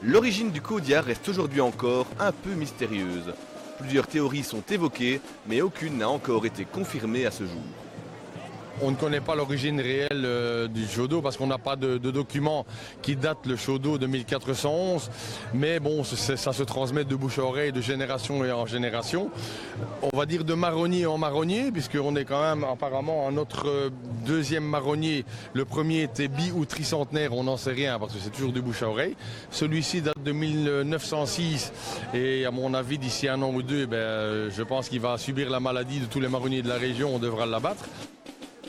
L'origine du Caudia reste aujourd'hui encore un peu mystérieuse. Plusieurs théories sont évoquées, mais aucune n'a encore été confirmée à ce jour. On ne connaît pas l'origine réelle du chaude d'eau parce qu'on n'a pas de documents qui datent le chaude d'eau de 1411. Mais bon, ça se transmet de bouche à oreille, de génération en génération. On va dire de marronnier en marronnier, puisqu'on est quand même apparemment à notre deuxième marronnier. Le premier était ou tricentenaire, on n'en sait rien parce que c'est toujours du bouche à oreille. Celui-ci date de 1906 et à mon avis d'ici un an ou deux, je pense qu'il va subir la maladie de tous les marronniers de la région, on devra l'abattre.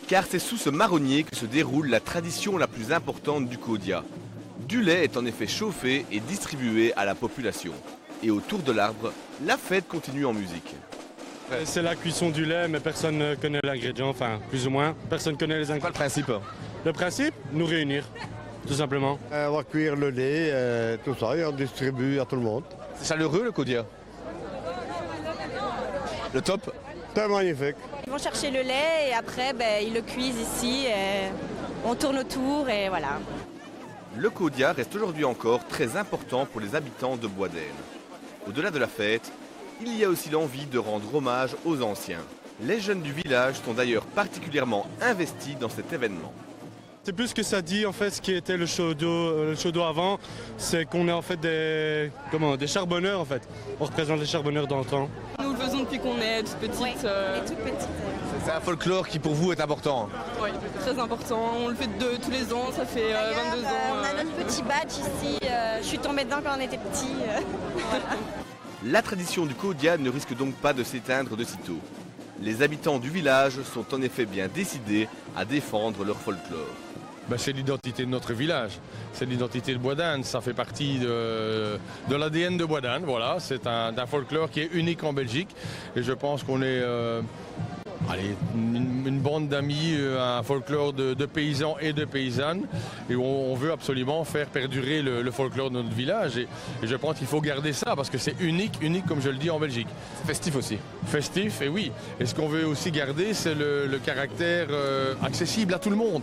Car c'est sous ce marronnier que se déroule la tradition la plus importante du Caudia. Du lait est en effet chauffé et distribué à la population. Et autour de l'arbre, la fête continue en musique. C'est la cuisson du lait, mais personne ne connaît l'ingrédient, enfin plus ou moins. Personne ne connaît les ingrédients. Quoi le principe? Le principe, nous réunir, tout simplement. On va cuire le lait, tout ça, et on distribue à tout le monde. C'est chaleureux le Caudia. Le top. C'est magnifique. Ils vont chercher le lait et après ils le cuisent ici, et on tourne autour et voilà. Le Caudia reste aujourd'hui encore très important pour les habitants de Boisd'Aine. Au-delà de la fête, il y a aussi l'envie de rendre hommage aux anciens. Les jeunes du village sont d'ailleurs particulièrement investis dans cet événement. C'est plus ce que ça dit en fait, ce qui était le chaude d'eau avant, c'est qu'on est en fait des charbonneurs en fait. On représente les charbonneurs dans le temps. Nous le faisons depuis qu'on est toute petite. Oui, on est toute petite. C'est un folklore qui pour vous est important. Oui, très important. On le fait tous les ans, ça fait 22 ans. On a notre petit badge ici, je suis tombée dedans quand on était petit. Voilà. La tradition du Caudia ne risque donc pas de s'éteindre de sitôt. Les habitants du village sont en effet bien décidés à défendre leur folklore. C'est l'identité de notre village, c'est l'identité de Boisd'Aine, ça fait partie de l'ADN de Boisd'Aine, voilà, c'est un folklore qui est unique en Belgique et je pense qu'on est une bande d'amis, un folklore de paysans et de paysannes et on veut absolument faire perdurer le folklore de notre village et je pense qu'il faut garder ça parce que c'est unique comme je le dis en Belgique. C'est festif aussi. Festif, et oui. Et ce qu'on veut aussi garder, c'est le caractère accessible à tout le monde.